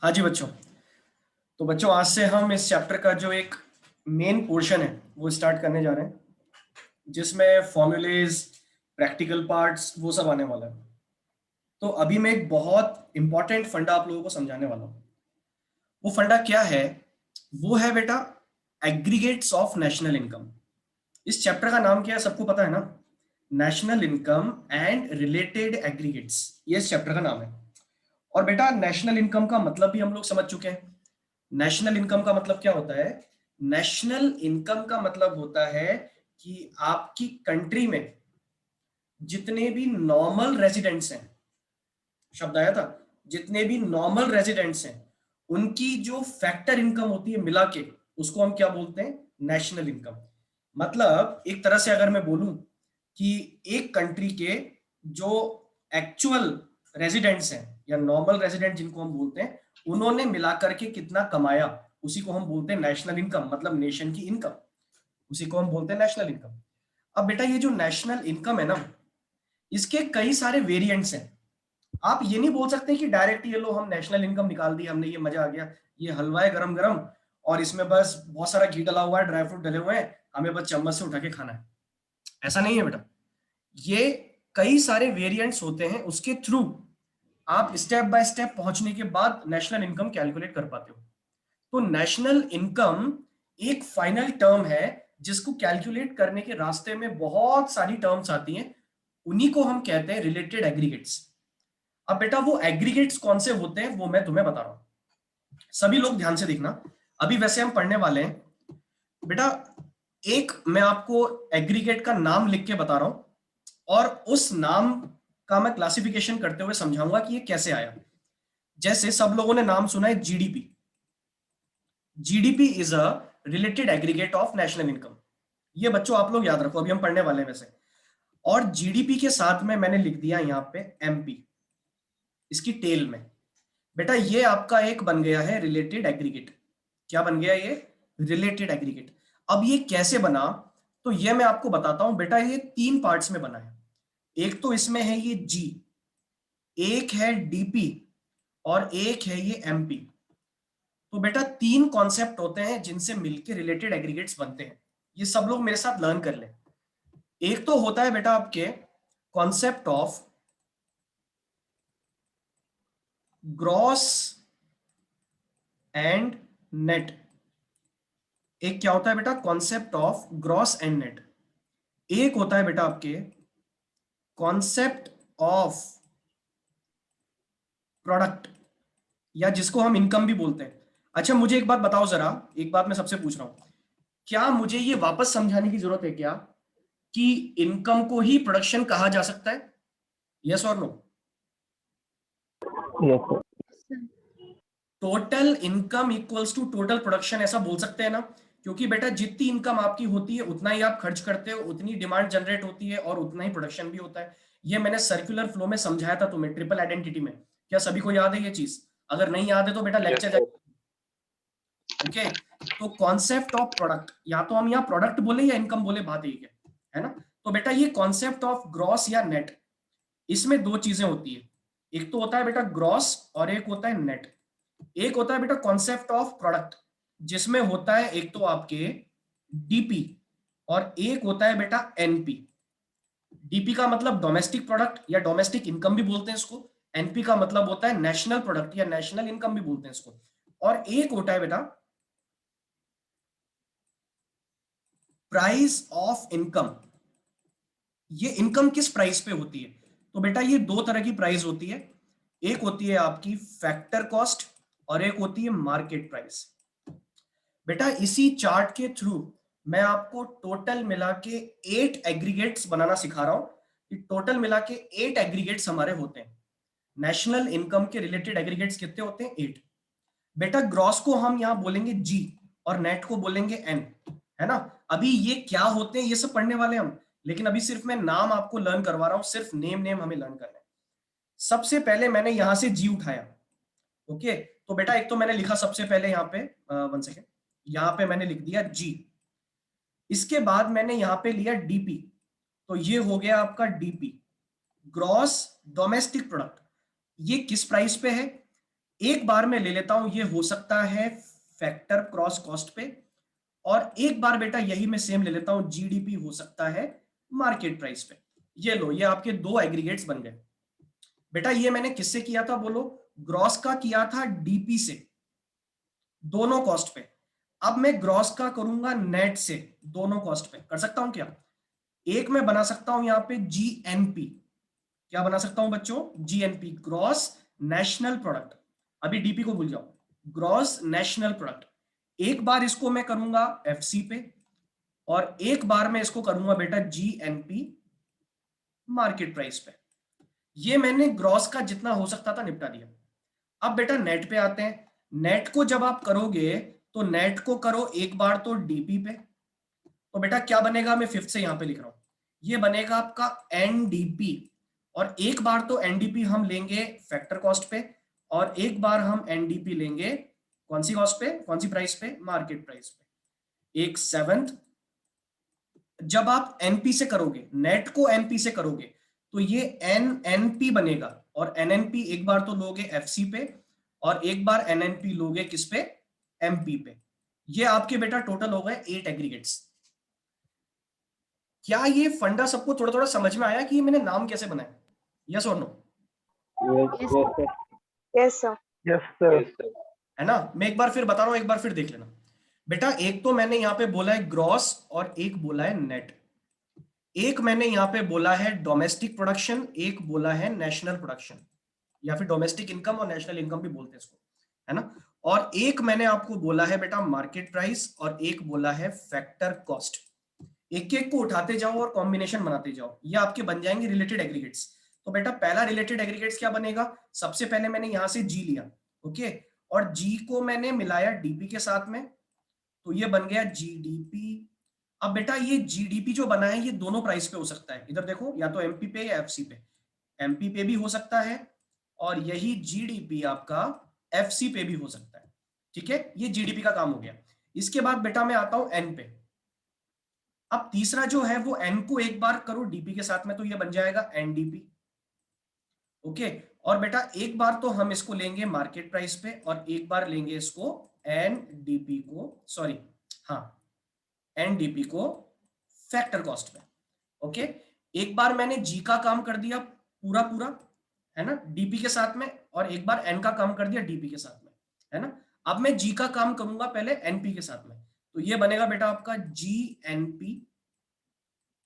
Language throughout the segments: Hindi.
हाँ जी बच्चों। तो बच्चों आज से हम इस चैप्टर का जो एक मेन पोर्शन है वो स्टार्ट करने जा रहे हैं, जिसमें फॉर्मूलेज, प्रैक्टिकल पार्ट्स वो सब आने वाला है। तो अभी मैं एक बहुत इंपॉर्टेंट फंडा आप लोगों को समझाने वाला हूँ। वो फंडा क्या है? वो है बेटा एग्रीगेट्स ऑफ नेशनल इनकम। इस चैप्टर का नाम क्या है सबको पता है ना? National income and related aggregates, ये इस चैप्टर का नाम है। और बेटा नेशनल इनकम का मतलब भी हम लोग समझ चुके हैं। नेशनल इनकम का मतलब क्या होता है? नेशनल इनकम का मतलब होता है कि आपकी कंट्री में जितने भी नॉर्मल रेजिडेंट्स हैं, शब्द आया था, जितने भी नॉर्मल रेजिडेंट्स हैं उनकी जो फैक्टर इनकम होती है मिला के, उसको हम क्या बोलते हैं? National income. मतलब एक तरह से अगर मैं बोलूं कि एक कंट्री के जो एक्चुअल रेजिडेंट्स हैं या नॉर्मल रेजिडेंट जिनको हम बोलते हैं, उन्होंने मिलाकर के कितना कमाया, उसी को हम बोलते हैं नेशनल इनकम, मतलब नेशन की इनकम, उसी को हम बोलते हैं नेशनल इनकम। अब बेटा ये जो नेशनल इनकम है ना, इसके कई सारे वेरिएंट्स हैं। आप ये नहीं बोल सकते कि डायरेक्ट ये लो हम नेशनल इनकम निकाल दी हमने, ये मजा आ गया, ये हलवा है गरम गरम और इसमें बस बहुत सारा घी डला हुआ है, ड्राई फ्रूट डले हुए हैं, हमें बस चम्मच से उठा के खाना है। ऐसा नहीं है बेटा। ये कई सारे वेरिएंट्स होते हैं, उसके थ्रू आप स्टेप बाय स्टेप पहुंचने के बाद नेशनल इनकम कैलकुलेट कर पाते हो। तो नेशनल इनकम एक फाइनल टर्म है जिसको कैलकुलेट करने के रास्ते में बहुत सारी टर्म्स आती हैं, उन्हीं को हम कहते हैं रिलेटेड एग्रीगेट्स। अब बेटा वो एग्रीगेट्स कौन से होते हैं वो मैं तुम्हें बता रहा हूं, सभी लोग ध्यान से देखना। अभी वैसे हम पढ़ने वाले हैं बेटा, एक मैं आपको एग्रीगेट का नाम लिख के बता रहा हूं और उस नाम का मैं क्लासिफिकेशन करते हुए समझाऊंगा कि ये कैसे आया। जैसे सब लोगों ने नाम सुना है GDP. GDP is a related aggregate of national income. ये बच्चों आप लोग याद रखो, अभी हम पढ़ने वाले हैं वैसे। और जीडीपी के साथ में मैंने लिख दिया यहां पे एमपी, इसकी टेल में। बेटा ये आपका एक बन गया है रिलेटेड एग्रीगेट। क्या बन गया ये? Related aggregate. अब ये कैसे बना, तो ये मैं आपको बताता हूं बेटा। ये तीन पार्ट्स में बना है। एक तो इसमें है ये जी, एक है डीपी और एक है ये एमपी। तो बेटा तीन कॉन्सेप्ट होते हैं जिनसे मिलकर रिलेटेड एग्रीगेट्स बनते हैं। ये सब लोग मेरे साथ लर्न कर ले। एक तो होता है बेटा आपके concept of gross and net. एक क्या होता है बेटा? Concept of gross and net. एक होता है बेटा आपके कॉन्सेप्ट ऑफ प्रोडक्ट, या जिसको हम इनकम भी बोलते हैं। अच्छा मुझे एक बात बताओ जरा, एक बात मैं सबसे पूछ रहा हूं, क्या मुझे ये वापस समझाने की जरूरत है क्या कि इनकम को ही प्रोडक्शन कहा जा सकता है? यस और no? Yes total income equals to total production, ऐसा बोल सकते हैं ना? क्योंकि बेटा जितनी इनकम आपकी होती है उतना ही आप खर्च करते हो, उतनी डिमांड जनरेट होती है और उतना ही प्रोडक्शन भी होता है। ये मैंने सर्कुलर फ्लो में समझाया था तुम्हें, ट्रिपल आइडेंटिटी में। क्या सभी को याद है ये चीज? अगर नहीं याद है तो बेटा यस लेक्चर। सर। ओके। तो कॉन्सेप्ट ऑफ प्रोडक्ट, या तो हम यहाँ प्रोडक्ट बोले या इनकम बोले, बात एक है ना? तो बेटा ये कॉन्सेप्ट ऑफ ग्रॉस या नेट, इसमें दो चीजें होती है। एक तो होता है बेटा ग्रॉस और एक होता है नेट। एक होता है बेटा कॉन्सेप्ट ऑफ प्रोडक्ट, जिसमें होता है एक तो आपके डीपी और एक होता है बेटा एनपी। डीपी का मतलब डोमेस्टिक प्रोडक्ट या डोमेस्टिक इनकम भी बोलते हैं इसको। एनपी का मतलब होता है नेशनल प्रोडक्ट या नेशनल इनकम भी बोलते हैं इसको। और एक होता है बेटा प्राइस ऑफ इनकम। ये इनकम किस प्राइस पे होती है? तो बेटा ये दो तरह की प्राइस होती है। एक होती है आपकी फैक्टर कॉस्ट और एक होती है मार्केट प्राइस। बेटा इसी चार्ट के थ्रू मैं आपको टोटल मिला के 8 एग्रीगेट्स बनाना सिखा रहा हूं कि टोटल मिला के 8 एग्रीगेट्स हमारे होते हैं। नेशनल इनकम के रिलेटेड एग्रीगेट्स कितने होते हैं? 8। बेटा ग्रॉस को हम यहां बोलेंगे जी और नेट को बोलेंगे एन, है ना? अभी ये क्या होते हैं ये सब पढ़ने वाले हम, लेकिन अभी सिर्फ मैं नाम आपको लर्न करवा रहा हूं, सिर्फ नेम नेम हमें लर्न करना है। सबसे पहले मैंने यहां से जी उठाया। ओके। तो बेटा एक तो मैंने लिखा सबसे पहले यहाँ पे, वन सेकेंड, यहाँ पे मैंने लिख दिया जी। इसके बाद मैंने यहाँ पे लिया डीपी, तो ये हो गया आपका डीपी, ग्रॉस डोमेस्टिक प्रोडक्ट। ये किस प्राइस पे है? एक बार मैं ले लेता हूं, ये हो सकता है फैक्टर क्रॉस कॉस्ट पे, और एक बार बेटा यही मैं सेम ले लेता हूं, जीडीपी हो सकता है मार्केट प्राइस पे। ये लो, ये आपके दो एग्रीगेट्स बन गए बेटा। ये मैंने किससे किया था बोलो? ग्रॉस का किया था डीपी से, दोनों कॉस्ट पे। अब मैं ग्रॉस का करूंगा नेट से, दोनों कॉस्ट पे। कर सकता हूं क्या? एक मैं बना सकता हूं यहां पे जीएनपी। क्या बना सकता हूं बच्चों? GNP, gross national product. अभी डीपी को भूल जाओ, ग्रॉस नेशनल प्रोडक्ट। एक बार इसको मैं करूंगा एफसी पे, और एक बार मैं इसको करूंगा बेटा जीएनपी मार्केट प्राइस पे। ये मैंने ग्रॉस का जितना हो सकता था निपटा दिया। अब बेटा नेट पे आते हैं। नेट को जब आप करोगे तो नेट को करो एक बार तो डीपी पे, तो बेटा क्या बनेगा? मैं फिफ्थ से यहां पे लिख रहा हूं, ये बनेगा आपका एनडीपी। और एक बार तो एनडीपी हम लेंगे फैक्टर कॉस्ट पे, और एक बार हम एनडीपी लेंगे कौन सी कॉस्ट पे, कौन सी प्राइस पे? मार्केट प्राइस पे। एक सेवंथ। जब आप एनपी से करोगे, नेट को एनपी से करोगे, तो ये एनएनपी बनेगा, और एनएनपी एक बार तो लोगे एफसी पे, और एक बार एनएनपी लोगे किस पे? एमपी पे। ये आपके बेटा टोटल हो गए 8 एग्रीगेट्स। क्या ये फंडा सबको थोड़ा थोड़ा समझ में आया कि ये मैंने नाम कैसे बनाए? यस और no? Yes sir. Yes sir. है ना? मैं एक बार फिर बता रहा हूं, एक बार फिर देख लेना बेटा। एक तो मैंने यहां पे बोला है ग्रॉस, और एक बोला है नेट। एक मैंने यहां पे बोला है डोमेस्टिक प्रोडक्शन, एक बोला है नेशनल प्रोडक्शन, या फिर डोमेस्टिक इनकम और नेशनल इनकम भी बोलते हैं इसको, है ना? और एक मैंने आपको बोला है बेटा मार्केट प्राइस, और एक बोला है फैक्टर कॉस्ट। एक एक को उठाते जाओ और कॉम्बिनेशन बनाते जाओ, ये आपके बन जाएंगे रिलेटेड एग्रीगेट्स। तो बेटा पहला रिलेटेड एग्रीगेट्स क्या बनेगा? सबसे पहले मैंने यहां से जी लिया, ओके, और जी को मैंने मिलाया डीपी के साथ में, तो ये बन गया जीडीपी। अब बेटा ये जीडीपी जो बना है ये दोनों प्राइस पे हो सकता है, इधर देखो, या तो एमपी पे या एफसी पे। एमपी पे भी हो सकता है, और यही जीडीपी आपका एफसी पे भी हो सकता है। ठीक है, ये जीडीपी का काम हो गया। इसके बाद बेटा मैं आता हूं एन पे। अब तीसरा जो है वो एन को एक बार करो डीपी के साथ में, तो ये बन जाएगा एनडीपी, ओके। और बेटा एक बार तो हम इसको लेंगे मार्केट प्राइस पे, और एक बार लेंगे इसको एनडीपी को, सॉरी, हाँ, एनडीपी को फैक्टर कॉस्ट पे, ओके। एक बार मैंने जी का काम कर दिया पूरा पूरा, है ना, डीपी के साथ में, और एक बार एन का काम कर दिया डीपी के साथ में, है ना। अब मैं जी का काम करूंगा पहले एनपी के साथ में, तो ये बनेगा बेटा आपका जीएनपी।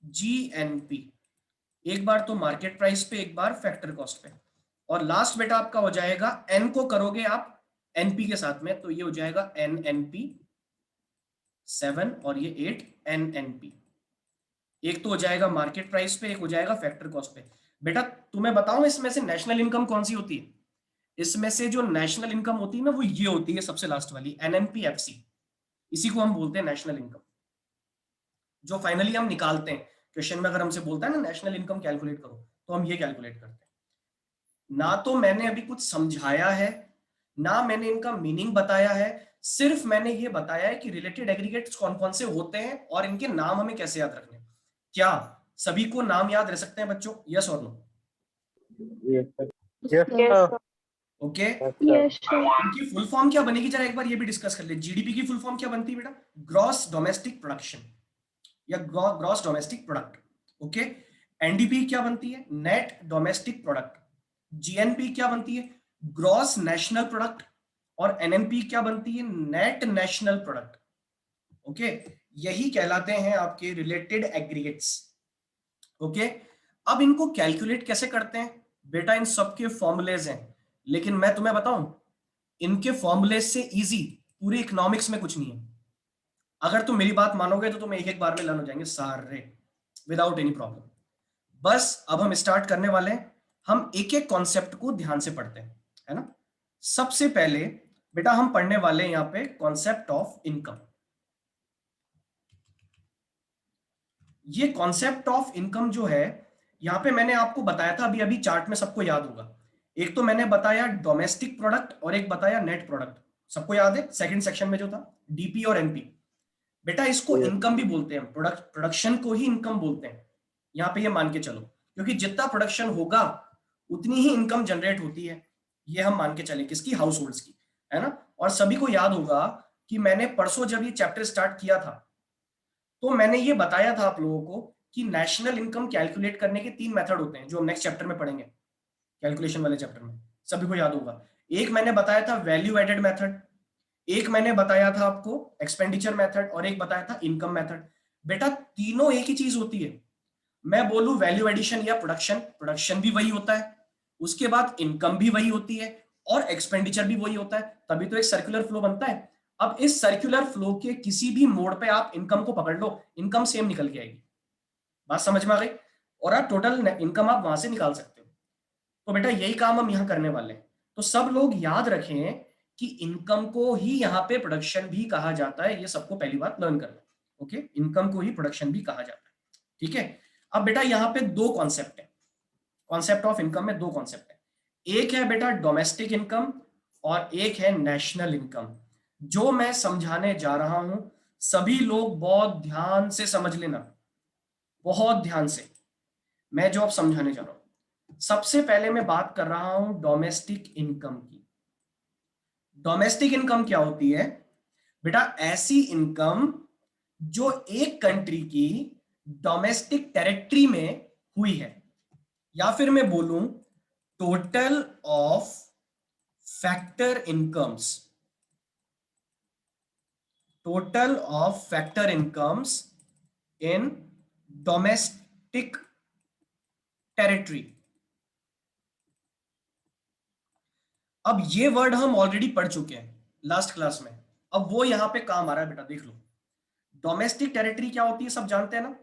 जीएनपी एक बार तो मार्केट प्राइस पे, एक बार फैक्टर कॉस्ट पे, और लास्ट बेटा आपका हो जाएगा एन को करोगे आप एनपी के साथ में, तो ये हो जाएगा एनएनपी 7, और ये 8 एनएनपी। एक तो हो जाएगा मार्केट प्राइस पे, एक हो जाएगा फैक्टर कॉस्ट पे। बेटा तुम्हें बताऊं इसमें से नेशनल इनकम कौन सी होती है? इसमें से जो नेशनल इनकम होती है ना, वो ये होती है सबसे लास्ट वाली, एनएनपीएफसी। इसी को हम बोलते हैं नेशनल इनकम, जो फाइनली हम निकालते हैं। क्वेश्चन में अगर हमसे बोलता है ना नेशनल इनकम कैलकुलेट करो, तो हम ये कैलकुलेट करते हैं। ना तो मैंने अभी कुछ समझाया है, ना मैंने इनका मीनिंग बताया है, सिर्फ मैंने ये बताया है कि रिलेटेड एग्रीगेट्स कौन कौन से होते हैं और इनके नाम हमें कैसे याद रखने। क्या सभी को नाम याद रह सकते हैं बच्चों? यस और no? Yes sir. Okay. Yes sir. इनकी फुल फॉर्म क्या बनेगी, जरा एक बार ये भी डिस्कस कर ले। जीडीपी की फुल फॉर्म क्या बनती है बेटा? ग्रॉस डोमेस्टिक प्रोडक्शन, या gross domestic product, okay. NDP क्या बनती है? Net domestic product. जीएनपी क्या बनती है? Gross national product. और एनएनपी क्या बनती है? Net national product, okay. यही कहलाते हैं आपके रिलेटेड एग्रीगेट्स, ओके। अब इनको कैलकुलेट कैसे करते हैं बेटा? इन सबके फॉर्मूलेज हैं, लेकिन मैं तुम्हें बताऊं, इनके फॉर्मूलेज से इजी पूरे इकोनॉमिक्स में कुछ नहीं है। अगर तुम मेरी बात मानोगे तो तुम एक एक बार में लर्न हो जाएंगे सारे, विदाउट एनी प्रॉब्लम। बस अब हम स्टार्ट करने वाले हैं। हम एक एक कॉन्सेप्ट को ध्यान से पढ़ते हैं, है ना। सबसे पहले बेटा हम पढ़ने वाले हैं यहां पे कॉन्सेप्ट ऑफ इनकम। ये कॉन्सेप्ट ऑफ इनकम जो है, यहां पे मैंने आपको बताया था अभी अभी, चार्ट में सबको याद होगा। एक तो मैंने बताया डोमेस्टिक प्रोडक्ट, और एक बताया नेट प्रोडक्ट। सबको याद है सेकंड सेक्शन में जो था, डीपी और एनपी। बेटा इसको इनकम भी बोलते हैं, प्रोडक्शन को ही इनकम बोलते हैं। यहाँ पे ये मान के चलो, क्योंकि जितना प्रोडक्शन होगा उतनी ही इनकम जनरेट होती है। ये हम मान के चले किसकी, हाउस होल्ड्स की, है ना। और सभी को याद होगा कि मैंने परसों जब ये चैप्टर स्टार्ट किया था तो मैंने ये बताया था आप लोगों को कि नेशनल इनकम कैलकुलेट करने के 3 मेथड होते हैं जो हम नेक्स्ट चैप्टर में पढ़ेंगे, कैलकुलेशन वाले चैप्टर में, सभी को याद होगा। एक मैंने बताया था वैल्यू एडेड मेथड, एक मैंने बताया था आपको एक्सपेंडिचर मेथड, और एक बताया था इनकम मेथड। बेटा तीनों एक ही चीज होती है। मैं बोलूं वैल्यू एडिशन या प्रोडक्शन, प्रोडक्शन भी वही होता है, उसके बाद इनकम भी वही होती है, और एक्सपेंडिचर भी वही होता है, तभी तो एक सर्कुलर फ्लो बनता है। अब इस सर्कुलर फ्लो के किसी भी मोड पे आप इनकम को पकड़ लो, इनकम सेम निकल के आएगी। बात समझ में आ गई? और आप टोटल इनकम आप वहां से निकाल सकते हो। तो बेटा यही काम हम यहाँ करने वाले हैं। तो सब लोग याद रखें कि इनकम को ही यहाँ पे प्रोडक्शन भी कहा जाता है, ये सबको पहली बात लर्न करना। ओके, इनकम को ही प्रोडक्शन भी कहा जाता है, ठीक है। अब बेटा यहाँ पे दो कॉन्सेप्ट है, कॉन्सेप्ट ऑफ इनकम में दो कॉन्सेप्ट है। एक है बेटा डोमेस्टिक इनकम और एक है नेशनल इनकम। जो मैं समझाने जा रहा हूं सभी लोग बहुत ध्यान से समझ लेना, बहुत ध्यान से। मैं जो अब समझाने जा रहा हूं, सबसे पहले मैं बात कर रहा हूं डोमेस्टिक इनकम की। डोमेस्टिक इनकम क्या होती है बेटा? ऐसी इनकम जो एक कंट्री की डोमेस्टिक टेरिटरी में हुई है, या फिर मैं बोलूं total of factor incomes, total of factor incomes in domestic territory. अब ये वर्ड हम ऑलरेडी पढ़ चुके हैं लास्ट क्लास में, अब वो यहां पे काम आ रहा है बेटा, देख लो। डोमेस्टिक टेरिटरी क्या होती है सब जानते हैं ना?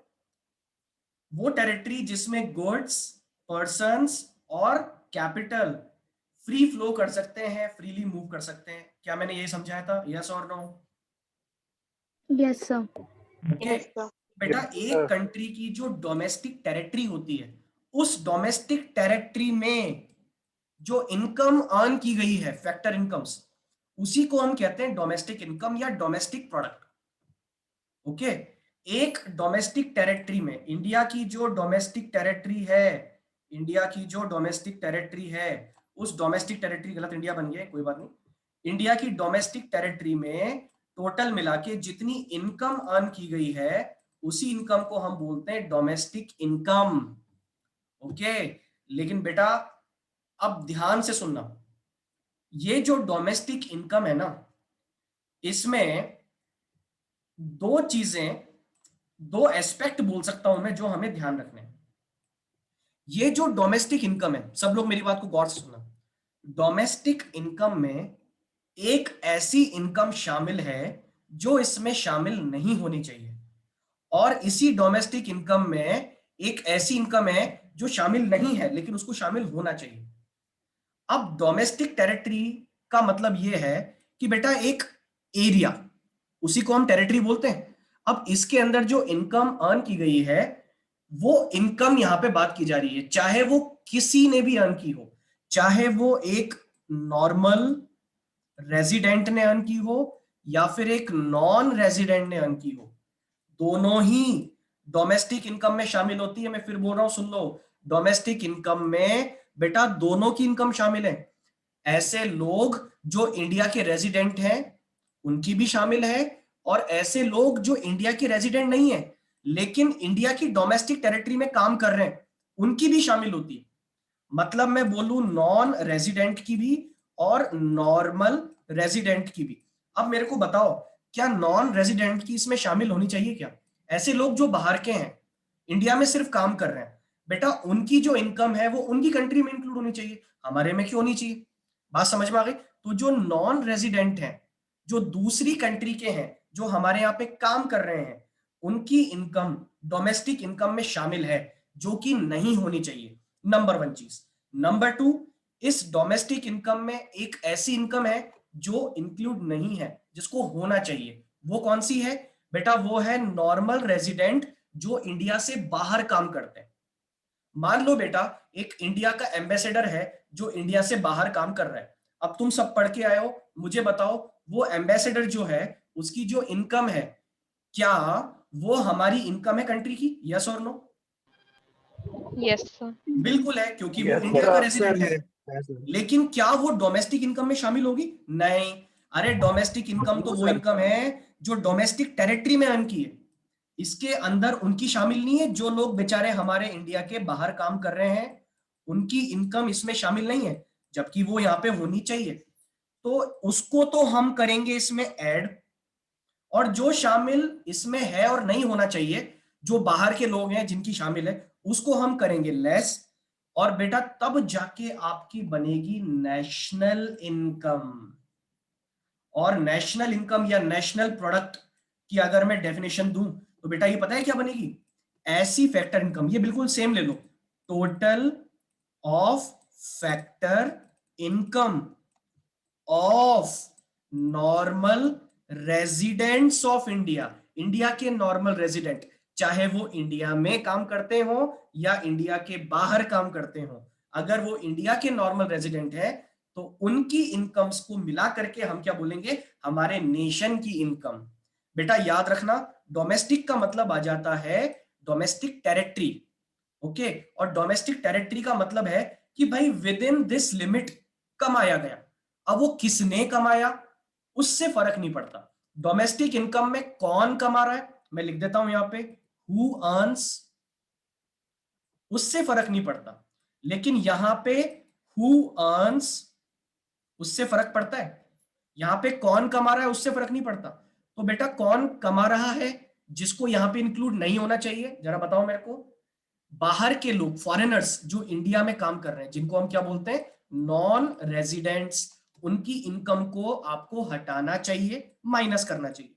वो टेरिटरी जिसमें गुड्स, पर्संस और कैपिटल फ्री फ्लो कर सकते हैं, फ्रीली मूव कर सकते हैं। क्या मैंने ये समझाया था? यस और नो? Yes sir. ओके बेटा, एक कंट्री की जो डोमेस्टिक टेरिटरी होती है, उस डोमेस्टिक टेरिटरी में जो इनकम अर्न की गई है, फैक्टर इनकम्स, उसी को हम कहते हैं डोमेस्टिक इनकम या डोमेस्टिक प्रोडक्ट। ओके, एक डोमेस्टिक टेरिटरी में, इंडिया की जो डोमेस्टिक टेरिटरी है, इंडिया की जो डोमेस्टिक टेरिटरी है, उस डोमेस्टिक टेरिटरी, गलत इंडिया बन गया, कोई बात नहीं। इंडिया की डोमेस्टिक टेरिटरी में टोटल मिला के जितनी इनकम अर्न की गई है, उसी इनकम को हम बोलते हैं डोमेस्टिक इनकम। ओके, लेकिन बेटा अब ध्यान से सुनना, ये जो डोमेस्टिक इनकम है ना, इसमें दो चीजें, दो एस्पेक्ट बोल सकता हूं मैं जो हमें ध्यान रखने हैं। ये जो डोमेस्टिक इनकम है, सब लोग मेरी बात को गौर से सुनना, डोमेस्टिक इनकम में एक ऐसी इनकम शामिल है जो इसमें शामिल नहीं होनी चाहिए, और इसी डोमेस्टिक इनकम में एक ऐसी इनकम है जो शामिल नहीं है लेकिन उसको शामिल होना चाहिए। अब डोमेस्टिक टेरिटरी का मतलब यह है कि बेटा एक एरिया, उसी को हम टेरिटरी बोलते हैं। अब इसके अंदर जो इनकम अर्न की गई है, वो इनकम यहां पे बात की जा रही है, चाहे वो किसी ने भी अर्न की हो, चाहे वो एक नॉर्मल रेजिडेंट ने अर्न की हो या फिर एक नॉन रेजिडेंट ने अर्न की हो, दोनों ही डोमेस्टिक इनकम में शामिल होती है। मैं फिर बोल रहा हूं, सुन लो, डोमेस्टिक इनकम में बेटा दोनों की इनकम शामिल है। ऐसे लोग जो इंडिया के रेजिडेंट हैं उनकी भी शामिल है, और ऐसे लोग जो इंडिया के रेजिडेंट नहीं है लेकिन इंडिया की डोमेस्टिक टेरिटरी में काम कर रहे हैं, उनकी भी शामिल होती है। मतलब मैं बोलूं नॉन रेजिडेंट की भी और नॉर्मल रेजिडेंट की भी। अब मेरे को बताओ, क्या नॉन रेजिडेंट की इसमें शामिल होनी चाहिए क्या? ऐसे लोग जो बाहर के हैं, इंडिया में सिर्फ काम कर रहे हैं, बेटा उनकी जो इनकम है वो उनकी कंट्री में इंक्लूड होनी चाहिए, हमारे में क्यों होनी चाहिए? बात समझ में आ गई? तो जो नॉन रेजिडेंट हैं, जो दूसरी कंट्री के हैं, जो हमारे यहाँ पे काम कर रहे हैं, उनकी इनकम डोमेस्टिक इनकम में शामिल है, जो कि नहीं होनी चाहिए। नंबर वन चीज। नंबर टू, इस डोमेस्टिक इनकम में एक ऐसी इनकम है जो इंक्लूड नहीं है, जिसको होना चाहिए। वो कौन सी है बेटा? वो है नॉर्मल रेजिडेंट जो इंडिया से बाहर काम करते हैं। मान लो बेटा एक इंडिया का एम्बेसडर है जो इंडिया से बाहर काम कर रहा है। अब तुम सब पढ़ के आए हो, मुझे बताओ वो एम्बेसडर जो है उसकी जो इनकम है, क्या वो हमारी इनकम है कंट्री की? यस और नो? Yes sir. बिल्कुल है, क्योंकि वो Yes, इंडिया sir. का रेजिडेंट है। Yes, sir. लेकिन क्या वो डोमेस्टिक इनकम में शामिल होगी? नहीं। अरे डोमेस्टिक इनकम तो वो इनकम है जो डोमेस्टिक टेरिटरी में अर्न की है, इसके अंदर उनकी शामिल नहीं है। जो लोग बेचारे हमारे इंडिया के बाहर काम कर रहे हैं उनकी इनकम इसमें शामिल नहीं है, जबकि वो यहाँ पे होनी चाहिए। तो उसको तो हम करेंगे इसमें ऐड, और जो शामिल इसमें है और नहीं होना चाहिए, जो बाहर के लोग हैं जिनकी शामिल है, उसको हम करेंगे लेस। और बेटा तब जाके आपकी बनेगी नेशनल इनकम। और नेशनल इनकम या नेशनल प्रोडक्ट की अगर मैं डेफिनेशन दूं तो बेटा ये पता है क्या बनेगी? ऐसी फैक्टर इनकम, ये बिल्कुल सेम ले लो, total of factor income of normal residents of India. India के नॉर्मल रेजिडेंट, चाहे वो इंडिया में काम करते हो या इंडिया के बाहर काम करते हो, अगर वो इंडिया के नॉर्मल रेजिडेंट है तो उनकी इनकम्स को मिला करके हम क्या बोलेंगे? हमारे नेशन की इनकम। बेटा याद रखना, डोमेस्टिक का मतलब आ जाता है डोमेस्टिक टेरिटरी। ओके, और डोमेस्टिक टेरिटरी का मतलब है कि भाई विद इन दिस लिमिट कमाया गया। अब वो किसने कमाया उससे फर्क नहीं पड़ता। डोमेस्टिक इनकम में कौन कमा रहा है, मैं लिख देता हूं यहां पे, हु अर्न्स, उससे फर्क नहीं पड़ता। लेकिन यहां पे हु अर्न्स, उससे फर्क पड़ता है। यहां पे कौन कमा रहा है उससे फर्क नहीं पड़ता। तो बेटा कौन कमा रहा है जिसको यहां पे इंक्लूड नहीं होना चाहिए, जरा बताओ मेरे को? बाहर के लोग, फॉरेनर्स जो इंडिया में काम कर रहे हैं, जिनको हम क्या बोलते हैं? Non residents. उनकी इनकम को आपको हटाना चाहिए, माइनस करना चाहिए।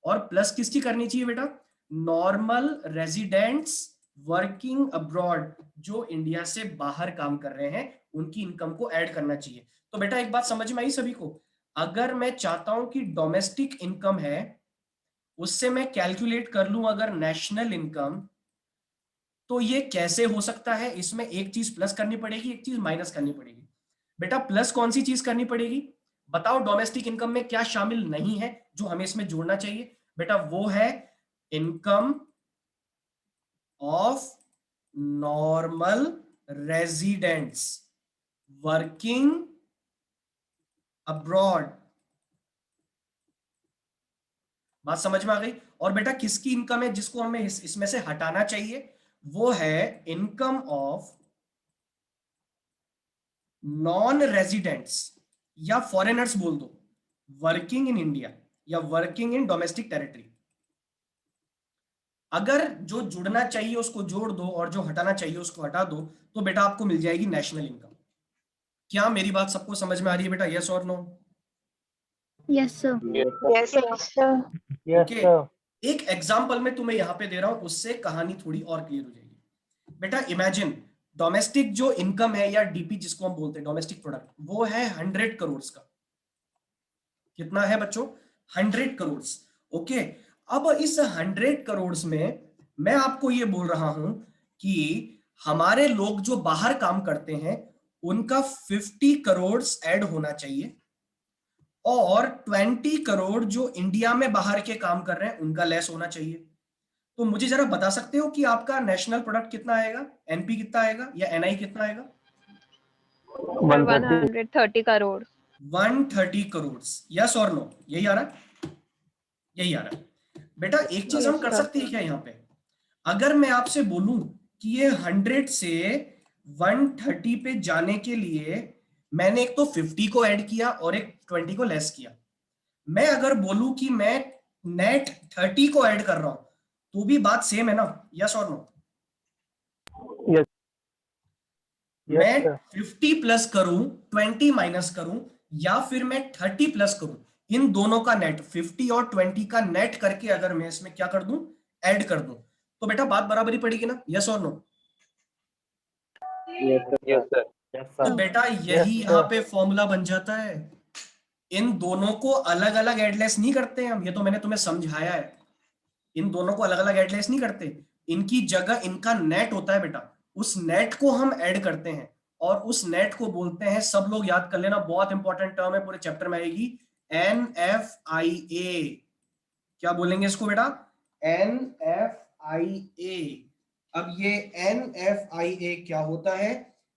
और प्लस किसकी करनी चाहिए बेटा? नॉर्मल रेजिडेंट्स वर्किंग अब्रॉड, जो इंडिया से बाहर काम कर रहे हैं, उनकी इनकम को ऐड करना चाहिए। तो बेटा एक बात समझ में आई सभी को? अगर मैं चाहता हूं कि डोमेस्टिक इनकम है उससे मैं कैलकुलेट कर लूं अगर नेशनल इनकम, तो ये कैसे हो सकता है? इसमें एक चीज प्लस करनी पड़ेगी, एक चीज माइनस करनी पड़ेगी। बेटा प्लस कौन सी चीज करनी पड़ेगी? बताओ डोमेस्टिक इनकम में क्या शामिल नहीं है जो हमें इसमें जोड़ना चाहिए? बेटा वो है income of normal residents working abroad. बात समझ में आ गई? और बेटा किसकी इनकम है जिसको हमें इसमें से हटाना चाहिए? वो है इनकम ऑफ नॉन रेजिडेंट्स, या फॉरेनर्स बोल दो, वर्किंग इन इंडिया या वर्किंग इन डोमेस्टिक टेरिटरी। अगर जो जुड़ना चाहिए उसको जोड़ दो और जो हटाना चाहिए उसको हटा दो, तो बेटा आपको मिल जाएगी नेशनल इनकम। क्या मेरी बात सबको समझ में आ रही है बेटा? यस और no? Yes, sir. Yes, sir. Yes, sir. Yes, okay, sir. एक एग्जाम्पल में तुम्हें यहां पे दे रहा हूं, उससे कहानी थोड़ी और क्लियर हो जाएगी। बेटा इमेजिन डोमेस्टिक जो इनकम है या डीपी जिसको हम बोलते हैं डोमेस्टिक प्रोडक्ट, वो है 100 करोड़ का। कितना है बच्चों? 100 करोड़। ओके, अब इस 100 करोड़ में मैं आपको ये बोल रहा हूं कि हमारे लोग जो बाहर काम करते हैं उनका 50 करोड़ ऐड होना चाहिए, और 20 करोड़ जो इंडिया में बाहर के काम कर रहे हैं उनका लेस होना चाहिए। तो मुझे जरा बता सकते हो कि आपका नेशनल प्रोडक्ट कितना आएगा, एनपी कितना आएगा या एनआई कितना आएगा? 130. 130 crores. 130 करोड़। यस और नो? यही आ रहा है? यही आ रहा है। बेटा एक चीज हम Yes, कर sir. सकते हैं क्या यहाँ पे? अगर मैं आपसे बोलूं कि ये 100 से 130 पे जाने के लिए मैंने एक तो 50 को ऐड किया और एक 20 को लेस किया, मैं अगर बोलूं कि मैं नेट 30 को ऐड कर रहा हूं, तो भी बात सेम है ना? यस और नो? Yes. Yes, मैं sir. 50 प्लस करूं, 20 माइनस करूं, या फिर मैं 30 प्लस करूं, इन दोनों का नेट 50 और 20 का नेट करके अगर मैं इसमें क्या कर दूं? ऐड कर दूं, तो बेटा बात बराबरी पड़ेगी ना? यस और no? Yes, sir. Yes, sir. Yes, तो sir. बेटा Yes, यही यहाँ sir. पे फॉर्मूला बन जाता है। इन दोनों को अलग अलग एडलेस नहीं करते हम, ये तो मैंने तुम्हें समझाया है। इन दोनों को अलग अलग एडलेस नहीं करते, इनकी जगह इनका नेट होता है बेटा, उस नेट को हम ऐड करते हैं, और उस नेट को बोलते हैं, सब लोग याद कर लेना, बहुत इंपॉर्टेंट टर्म है, पूरे चैप्टर में आएगी, NFIA। क्या बोलेंगे इसको बेटा? NFIA। अब ये NFIA क्या होता है?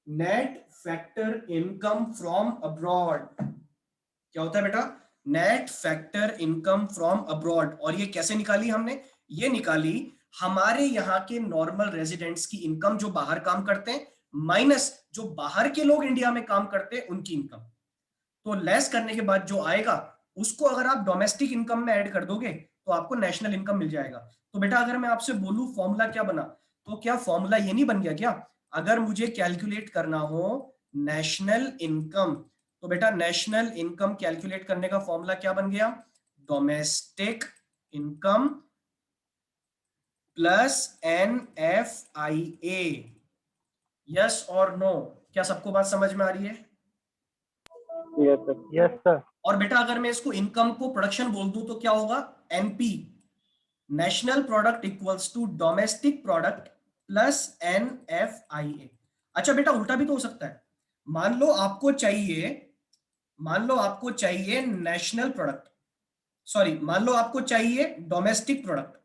Net factor income from abroad. क्या होता है बेटा? Net factor income from abroad. और ये कैसे निकाली हमने? ये निकाली हमारे यहाँ के नॉर्मल रेजिडेंट्स की इनकम जो बाहर काम करते हैं, माइनस जो बाहर के लोग इंडिया में काम करते हैं उनकी इनकम। तो लेस करने के बाद जो आएगा उसको अगर आप डोमेस्टिक इनकम में ऐड कर दोगे तो आपको नेशनल इनकम मिल जाएगा। तो बेटा अगर मैं आपसे बोलूं फॉर्मूला क्या बना, तो क्या फॉर्मूला ये नहीं बन गया क्या? अगर मुझे कैलकुलेट करना हो नेशनल इनकम, तो बेटा नेशनल इनकम कैलकुलेट करने का फॉर्मूला क्या बन गया? Domestic income plus NFIA। Yes और नो? क्या सबको बात समझ में आ रही है? Yes, sir. Yes, sir. और बेटा अगर मैं इसको इनकम को प्रोडक्शन बोल दूं तो क्या होगा? NP, national product equals to domestic product plus NFIA। अच्छा बेटा उल्टा भी तो हो सकता है। मान लो आपको चाहिए, मान लो आपको चाहिए नेशनल प्रोडक्ट, सॉरी मान लो आपको चाहिए डोमेस्टिक प्रोडक्ट।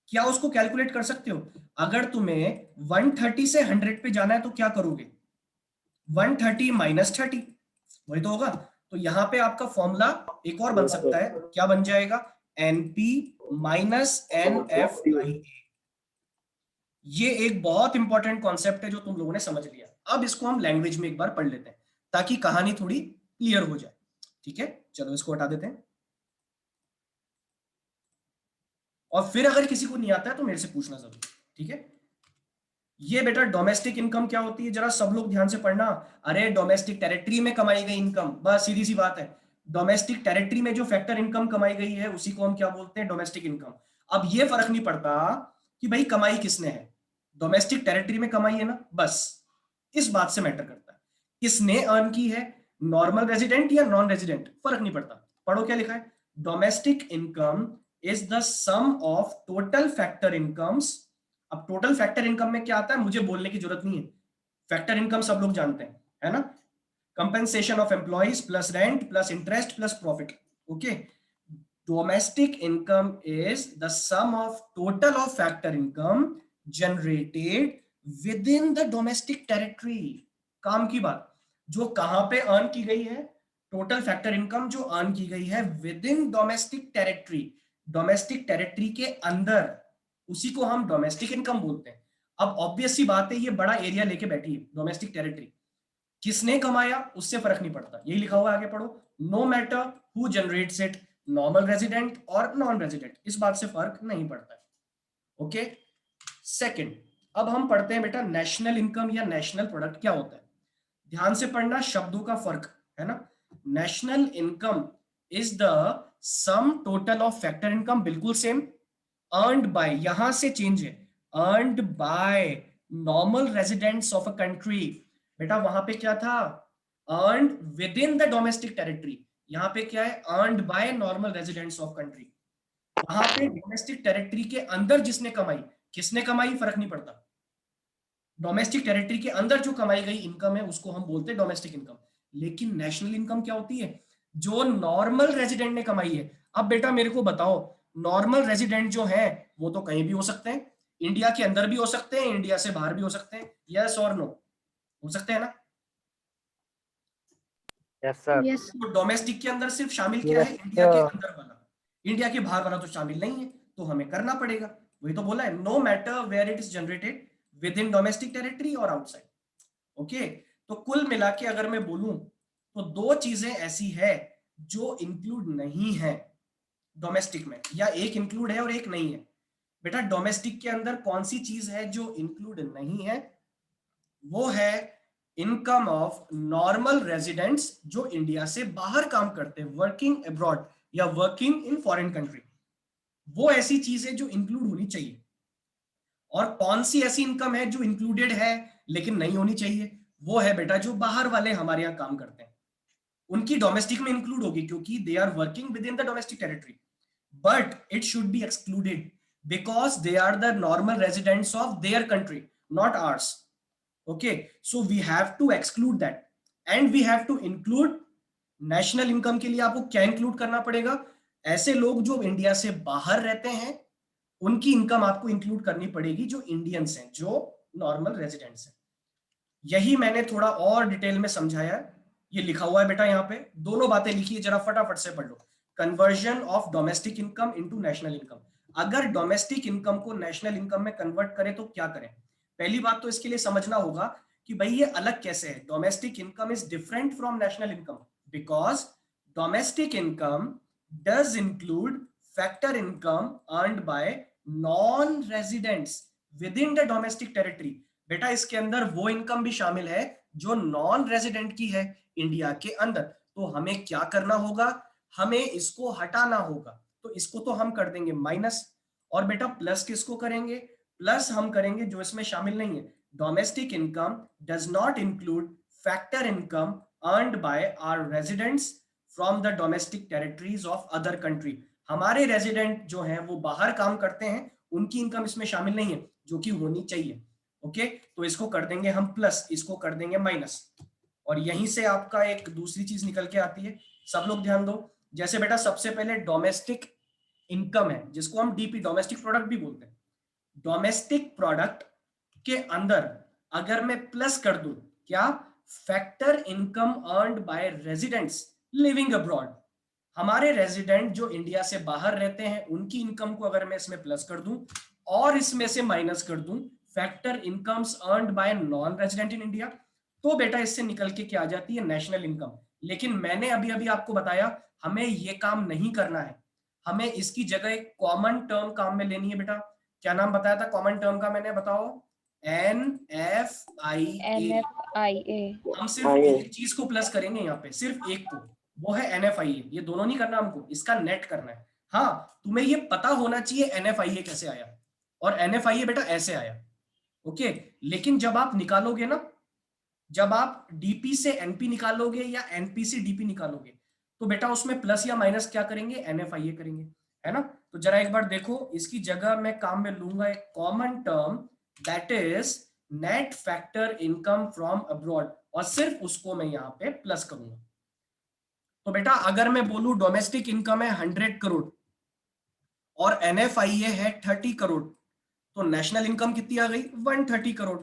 क्या उसको कैलकुलेट कर सकते हो? अगर तुम्हें 130 से 100 पे जाना है तो क्या करोगे? 130 माइनस 30, वही तो होगा। तो यहां पे आपका फॉर्मूला एक और बन सकता है, क्या बन जाएगा? NP minus NFIA। ये एक बहुत इंपॉर्टेंट कॉन्सेप्ट है जो तुम लोगों ने समझ लिया। अब इसको हम लैंग्वेज में एक बार पढ़ लेते हैं ताकि कहानी थोड़ी क्लियर हो जाए। ठीक है, चलो इसको हटा देते हैं। और फिर अगर किसी को नहीं आता है तो मेरे से पूछना जरूर। ठीक है, ये बेटा डोमेस्टिक इनकम क्या होती है, जरा सब लोग ध्यान से पढ़ना। अरे डोमेस्टिक टेरिटरी में कमाई गई इनकम, बस सीधी सी बात है। डोमेस्टिक टेरिटरी में जो फैक्टर इनकम कमाई गई है उसी को हम क्या बोलते हैं? Domestic income. अब ये फर्क नहीं पड़ता कि भाई कमाई किसने है, डोमेस्टिक टेरिटरी में कमाई है ना, बस इस बात से मैटर करता है किसने अर्न की है, नॉर्मल रेजिडेंट या नॉन रेजिडेंट, फर्क नहीं पड़ता। पढ़ो क्या लिखा है, domestic income is the sum of total factor incomes. अब टोटल फैक्टर इनकम में क्या आता है मुझे बोलने की जरूरत नहीं है, फैक्टर इनकम सब लोग जानते हैं, है ना? Compensation of employees plus rent plus interest plus profit. Okay, domestic income is the sum of total of factor income generated within the domestic territory. काम की बात, जो कहां पे अर्न की गई है, टोटल फैक्टर इनकम जो अर्न की गई है with in domestic territory, domestic territory के अंदर, उसी को हम डोमेस्टिक इनकम बोलते हैं। अब ऑब्वियस सी बात है ये बड़ा एरिया लेके बैठी है डोमेस्टिक टेरिटरी, किसने कमाया उससे फर्क नहीं पड़ता, यही लिखा हुआ है आगे पढ़ो, no matter who generates it, normal resident और नॉन रेजिडेंट, इस बात से फर्क नहीं पड़ता है। ओके, सेकंड, अब हम पढ़ते हैं बेटा नेशनल इनकम या नेशनल प्रोडक्ट क्या होता है। ध्यान से पढ़ना, शब्दों का फर्क है ना। National income is the sum total of factor income, बिल्कुल सेम, अर्नड बाय, यहां से चेंज है, earned by normal residents of a country. बेटा वहां पे क्या था? Earned with in the domestic territory, यहां पे क्या है? Earned by normal residents of country. वहां पे डोमेस्टिक टेरिटरी के अंदर जिसने कमाई, किसने कमाई फर्क नहीं पड़ता, डोमेस्टिक टेरिटरी के अंदर जो कमाई गई इनकम है उसको हम बोलते हैं डोमेस्टिक इनकम। लेकिन नेशनल इनकम क्या होती है? जो नॉर्मल रेजिडेंट ने कमाई है। अब बेटा मेरे को बताओ, नॉर्मल रेजिडेंट जो है वो तो कहीं भी हो सकते हैं, इंडिया के अंदर भी हो सकते हैं, इंडिया से बाहर भी हो सकते हैं, यस और नो? हो सकते हैं ना? Yes, sir. Yes, sir. तो डोमेस्टिक के अंदर सिर्फ शामिल क्या है? Yes, इंडिया के sir. अंदर वाला, इंडिया के बाहर वाला तो शामिल नहीं है, तो हमें करना पड़ेगा। वही तो बोला है, no matter where it is generated within domestic territory और आउटसाइड। ओके, तो कुल मिला के अगर मैं बोलूं तो दो चीजें ऐसी है जो इंक्लूड नहीं है डोमेस्टिक में, या एक इंक्लूड है और एक नहीं है। बेटा डोमेस्टिक के अंदर कौन सी चीज है जो इंक्लूड नहीं है? वो है इनकम ऑफ नॉर्मल रेजिडेंट्स जो इंडिया से बाहर काम करते हैं, वर्किंग अब्रॉड या वर्किंग इन फॉरेन कंट्री। वो ऐसी चीज है जो इंक्लूड होनी चाहिए। और कौन सी ऐसी इनकम है जो इंक्लूडेड है लेकिन नहीं होनी चाहिए? वो है बेटा जो बाहर वाले हमारे यहाँ काम करते हैं, उनकी डोमेस्टिक में इंक्लूड होगी क्योंकि they are working within the domestic territory, but it should be excluded because they are the normal residents of their country, not ours. Okay, so we have to exclude that and we have to include national income के लिए आपको क्या इंक्लूड करना पड़ेगा? ऐसे लोग जो इंडिया से बाहर रहते हैं उनकी इनकम आपको इंक्लूड करनी पड़ेगी, जो इंडियंस हैं, जो नॉर्मल रेजिडेंट्स हैं। यही मैंने थोड़ा और डिटेल में समझाया है, ये लिखा हुआ है बेटा यहाँ पे, दोनों बातें लिखी है, जरा फटाफट से पढ़ लो। Conversion of domestic income into national income. अगर डोमेस्टिक इनकम को नेशनल इनकम में कन्वर्ट करें तो क्या करें? पहली बात तो इसके लिए समझना होगा कि भाई ये अलग कैसे है। Domestic income is different from national income because domestic income does include factor income earned bye non residents with in the domestic territory. बेटा इसके अंदर वो इनकम भी शामिल है जो नॉन रेजिडेंट की है इंडिया के अंदर। तो हमें क्या करना होगा? हमें इसको हटाना होगा। तो इसको तो हम कर देंगे माइनस, और बेटा प्लस किसको करेंगे? प्लस हम करेंगे जो इसमें शामिल नहीं है। Domestic income does not include factor income earned by our residents from the domestic territories of other country. हमारे रेजिडेंट जो हैं वो बाहर काम करते हैं, उनकी इनकम इसमें शामिल नहीं है, जो कि होनी चाहिए। ओके, तो इसको कर देंगे हम प्लस, इसको कर देंगे माइनस, और यहीं से आपका एक दूसरी चीज निकल के आती है। सब लोग ध्यान दो। जैसे बेटा सबसे पहले डोमेस्टिक इनकम है, जिसको हम डीपी डोमेस्टिक प्रोडक्ट भी बोलते हैं। डोमेस्टिक प्रोडक्ट के अंदर अगर मैं प्लस कर दूं, क्या? Factor income earned by residents living abroad. हमारे रेजिडेंट जो इंडिया से बाहर रहते हैं, उनकी इनकम को अगर मैं इसमें प्लस कर दूं और इसमें से माइनस कर दूं factor incomes earned bye non resident in India, तो बेटा इससे निकल के क्या आ जाती है? National income. लेकिन मैंने अभी अभी आपको बताया हमें ये काम नहीं करना है, हमें इसकी जगह एक कॉमन टर्म काम में लेनी है। बेटा क्या नाम बताया था कॉमन टर्म का मैंने? बताओ। NFIA। हम सिर्फ एक चीज को प्लस करेंगे यहाँ पे, सिर्फ एक को, वो है NFIA। ये दोनों नहीं करना हमको, इसका नेट करना है। हाँ, तुम्हें ये पता होना चाहिए NFIA कैसे आया, और NFIA बेटा ऐसे आया। ओके, लेकिन जब आप निकालोगे ना, जब आप डीपी से एनपी निकालोगे या एनपी से डीपी निकालोगे, तो बेटा उसमें प्लस या माइनस क्या करेंगे? NFIA करेंगे, है ना? तो जरा एक बार देखो, इसकी जगह मैं काम में लूंगा एक common term, that is net factor income from abroad, और सिर्फ उसको मैं यहाँ पे प्लस करूंगा। तो बेटा अगर मैं बोलूं डोमेस्टिक इनकम है 100 करोड़ और NFIA है 30 करोड़, तो नेशनल इनकम कितनी आ गई? 130 करोड़।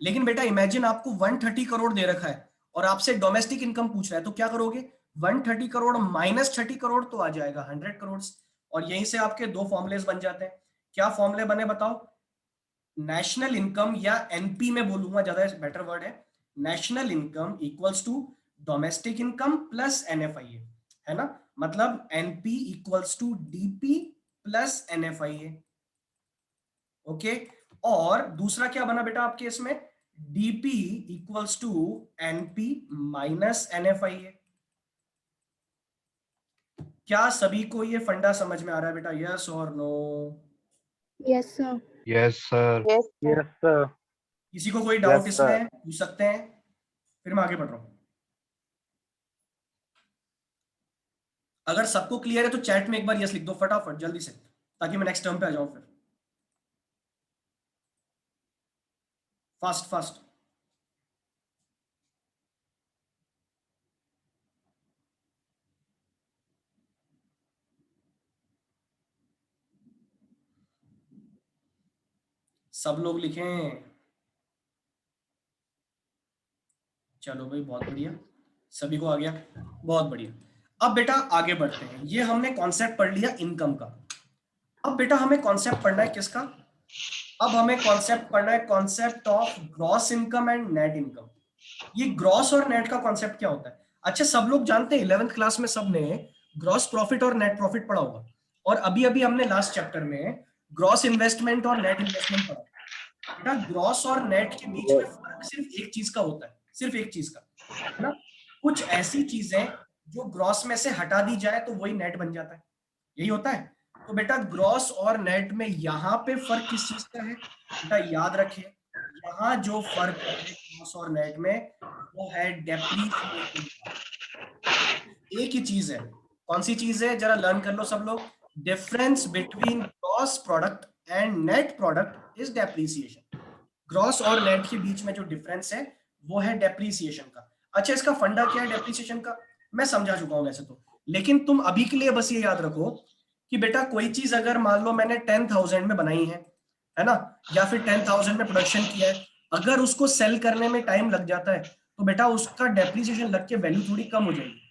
लेकिन बेटा इमेजिन आपको 130 करोड़ दे रखा है और आपसे डोमेस्टिक इनकम पूछ रहा है, तो क्या करोगे? 130 करोड़ माइनस 30 करोड़ तो आ जाएगा 100 करोड़। और यहीं से आपके दो फॉर्मुलेस बन जाते हैं। क्या फॉर्मुले बने बताओ? नेशनल इनकम, या एनपी में बोलूंगा, ज्यादा बेटर वर्ड है, national income equals to domestic income plus NFIA, है ना? मतलब NP equals to DP plus NFIA। Okay, और दूसरा क्या बना बेटा आपके इसमें? DP equals to NP minus NFIA। क्या सभी को ये फंडा समझ में आ रहा है बेटा? यस और no? Yes, sir. Yes, sir. Yes, sir. किसी को कोई डाउट Yes, sir. इसमें पूछ सकते हैं? फिर मैं आगे बढ़ रहा हूं। अगर सबको क्लियर है तो चैट में एक बार यस लिख दो फटाफट जल्दी से, ताकि मैं नेक्स्ट टर्म पे आ जाऊं फिर। Fast fast. सब लोग लिखें। चलो भाई बहुत बढ़िया, सभी को आ गया, बहुत बढ़िया। अब बेटा आगे बढ़ते हैं। ये हमने कॉन्सेप्ट पढ़ लिया इनकम का। अब बेटा हमें कॉन्सेप्ट पढ़ना है किसका? अब हमें कॉन्सेप्ट पढ़ना है concept of gross income and net income. ये ग्रॉस और नेट का कॉन्सेप्ट क्या होता है? अच्छा, सब लोग जानते हैं 11th क्लास में सबने ग्रॉस प्रॉफिट और नेट प्रॉफिट पढ़ा होगा, और अभी अभी हमने लास्ट चैप्टर में ग्रॉस इन्वेस्टमेंट और नेट इन्वेस्टमेंट पढ़ा। बेटा ग्रॉस और नेट के बीच में फर्क सिर्फ एक चीज का होता है, सिर्फ एक चीज का, है ना? कुछ ऐसी चीजें जो ग्रॉस में से हटा दी जाए तो वही नेट बन जाता है, यही होता है। तो बेटा ग्रॉस और नेट में यहाँ पे फर्क किस चीज का है? बेटा याद रखिए, यहाँ जो फर्क है ग्रॉस और नेट में वो है डेप्रीसिएशन। एक ही चीज है, कौन सी चीज है? जरा लर्न कर लो सब लोग। Difference between gross product and net product is depreciation. Gross और नेट के बीच में जो डिफरेंस है वो है डेप्रीसिएशन का। अच्छा, इसका फंडा क्या है डेप्रीसिएशन का? मैं समझा चुका हूं वैसे तो, लेकिन तुम अभी के लिए बस ये याद रखो कि बेटा कोई चीज अगर मान लो मैंने 10,000 में बनाई है ना, या फिर 10,000 में प्रोडक्शन किया है, अगर उसको सेल करने में टाइम लग जाता है तो बेटा उसका डेप्रिसिएशन लग के वैल्यू थोड़ी कम हो जाएगी।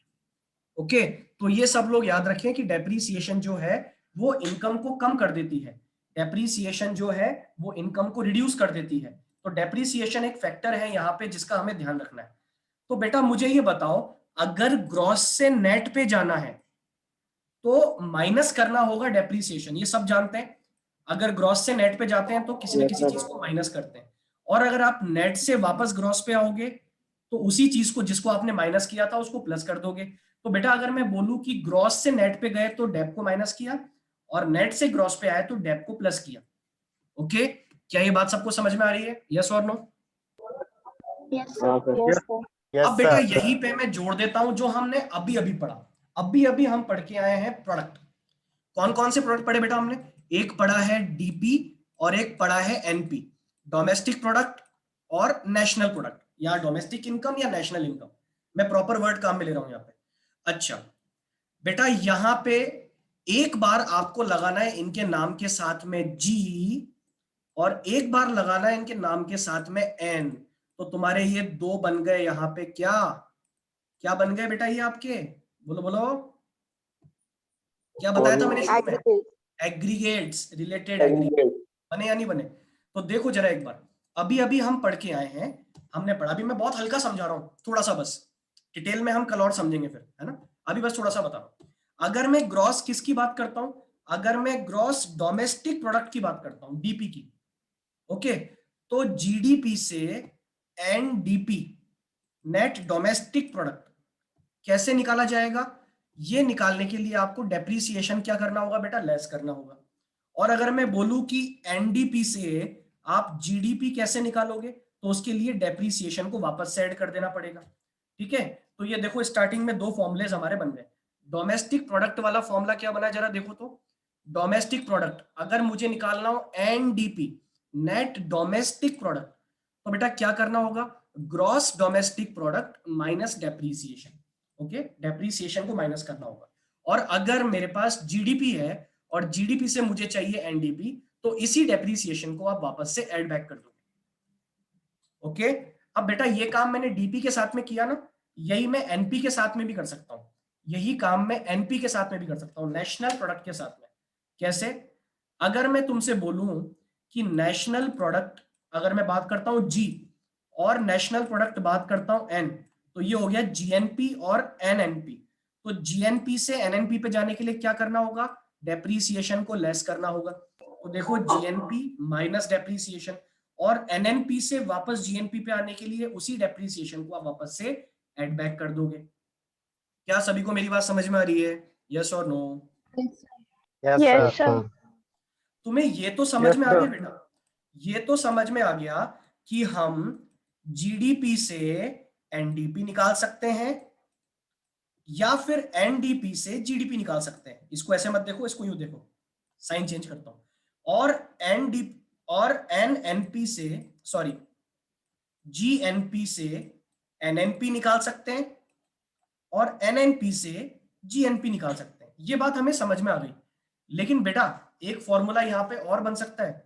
ओके, तो ये सब लोग याद रखें कि डेप्रिसिएशन जो है वो इनकम को कम कर देती है, डेप्रिसिएशन जो है वो इनकम को रिड्यूस कर देती है। तो डेप्रिसिएशन एक फैक्टर है यहाँ पे जिसका हमें ध्यान रखना है। तो बेटा मुझे ये बताओ, अगर ग्रॉस से नेट पे जाना है तो माइनस करना होगा डेप्रिसिएशन, ये सब जानते हैं। अगर ग्रॉस से नेट पे जाते हैं तो किसी न किसी चीज को माइनस करते हैं, और अगर आप नेट से वापस ग्रॉस पे आओगे तो उसी चीज को जिसको आपने माइनस किया था उसको प्लस कर दोगे। तो बेटा अगर मैं बोलूं कि ग्रॉस से नेट पे गए तो डेप को माइनस किया, और नेट से ग्रॉस पे आए तो डेप को प्लस किया। ओके, क्या ये बात सबको समझ में आ रही है? यस और no? Yes, sir. Yes, sir. Yes, अब बेटा sir. यहीं पे मैं जोड़ देता हूं जो हमने अभी अभी पढ़ा। अभी अभी हम पढ़ के आए हैं प्रोडक्ट। कौन कौन से प्रोडक्ट पढ़े बेटा हमने? एक पढ़ा है डीपी और एक पढ़ा है एनपी, डोमेस्टिक प्रोडक्ट और नेशनल प्रोडक्ट, या डोमेस्टिक इनकम या नेशनल इनकम। मैं प्रॉपर वर्ड काम में ले रहा हूं यहाँ पे। अच्छा बेटा यहां पे एक बार आपको लगाना है इनके नाम के साथ में जी, और एक बार लगाना है इनके नाम के साथ में एन। तो तुम्हारे ये दो बन गए यहाँ पे, क्या क्या बन गए बेटा ये आपके? बोलो बोलो, क्या बताया था मैंने शुरू में? Aggregates, related aggregate. बने या नहीं बने? तो देखो जरा एक बार, अभी अभी हम पढ़ के आए हैं, हमने पढ़ा, अभी मैं बहुत हल्का समझा रहा हूँ थोड़ा सा, बस डिटेल में हम कल और समझेंगे फिर, है ना? अभी बस थोड़ा सा बता रहा हूँ। अगर मैं ग्रॉस किसकी बात करता हूँ? अगर मैं ग्रॉस डोमेस्टिक प्रोडक्ट की बात करता हूँ, डीपी की, ओके, तो जीडीपी से एनडीपी, नेट डोमेस्टिक प्रोडक्ट, कैसे निकाला जाएगा? ये निकालने के लिए आपको डेप्रिसिएशन क्या करना होगा बेटा? लेस करना होगा। और अगर मैं बोलूं कि एनडीपी से आप जीडीपी कैसे निकालोगे, तो उसके लिए डेप्रिसिएशन को वापस से ऐड कर देना पड़ेगा। ठीक है, तो ये देखो स्टार्टिंग में दो फॉर्मूलेज हमारे बन गए। डोमेस्टिक प्रोडक्ट वाला फॉर्मूला क्या बना जरा देखो तो। डोमेस्टिक प्रोडक्ट अगर मुझे निकालना हो एनडीपी, नेट डोमेस्टिक प्रोडक्ट, तो बेटा क्या करना होगा? Gross domestic product minus depreciation. Okay, depreciation को माइनस करना होगा। और अगर मेरे पास जीडीपी है और जीडीपी से मुझे चाहिए एनडीपी, तो इसी डेप्रिसिएशन को आप वापस से ऐड बैक कर दोगे। ओके, अब बेटा ये काम मैंने डीपी के साथ में किया ना, यही मैं एनपी के साथ में भी कर सकता हूं। यही काम मैं एनपी के साथ में भी कर सकता हूं, नेशनल प्रोडक्ट के साथ में। कैसे? अगर मैं तुमसे बोलूं कि नेशनल प्रोडक्ट, अगर मैं बात करता हूं जी और नेशनल प्रोडक्ट बात करता हूं एन, तो ये हो गया जीएनपी और एनएनपी। तो जीएनपी से एनएनपी पे जाने के लिए क्या करना होगा? डेप्रीसिएशन को लेस करना होगा। तो देखो जीएनपी माइनस डेप्रीसिएशन, और एनएनपी से वापस जीएनपी पे आने के लिए उसी डेप्रीसिएशन को आप वापस से ऐड बैक कर दोगे। क्या सभी को मेरी बात समझ में आ रही है? यस और no? Yes, Yes, sir. sir. तुम्हें ये तो समझ Yes, में आ गया sir. बेटा, ये तो समझ में आ गया कि हम जीडीपी से एनडीपी निकाल सकते हैं या फिर एनडीपी से जीडीपी निकाल सकते हैं। इसको ऐसे मत देखो, इसको यूं देखो, साइन चेंज करता हूं। और एनडी और एनएनपी से, सॉरी, जीएनपी से एनएनपी निकाल सकते हैं और एनएनपी से जीएनपी निकाल सकते हैं। ये बात हमें समझ में आ गई। लेकिन बेटा एक फॉर्मूला यहां पे और बन सकता है,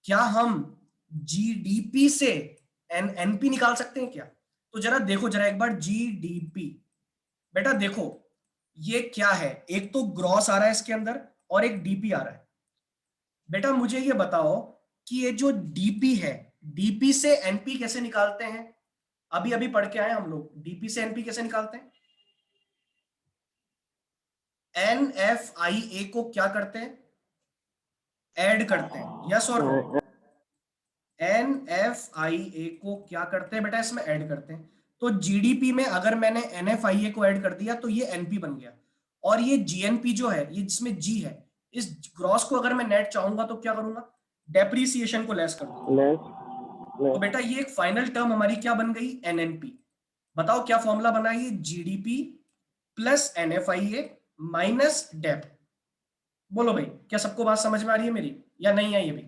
क्या हम जीडीपी से एनएनपी निकाल सकते हैं क्या? तो जरा देखो जरा एक बार, जीडीपी, बेटा देखो ये क्या है, एक तो ग्रॉस आ रहा है इसके अंदर और एक डीपी आ रहा है। बेटा मुझे ये बताओ कि ये जो डीपी है, डीपी से एनपी कैसे निकालते हैं? अभी अभी पढ़ के आए हम लोग, डीपी से एनपी कैसे निकालते हैं? एनएफआईए को क्या करते हैं? ऐड करते हैं। यस और नो? एनएफआईए को क्या करते हैं बेटा? इसमें ऐड करते हैं। तो जीडीपी में अगर मैंने एनएफआईए को ऐड कर दिया तो ये एनपी बन गया, और ये जीएनपी जो है, ये जिसमें जी है, इस ग्रॉस को अगर मैं नेट चाहूंगा तो क्या करूंगा? डेप्रीसिएशन को लेस कर दूंगा। तो बेटा ये एक फाइनल टर्म हमारी क्या बन गई? एनएनपी। बताओ क्या फॉर्मूला बना? ये GDP plus NFIA minus dep. बोलो भाई, क्या सबको बात समझ में आ रही है मेरी, या नहीं आई अभी?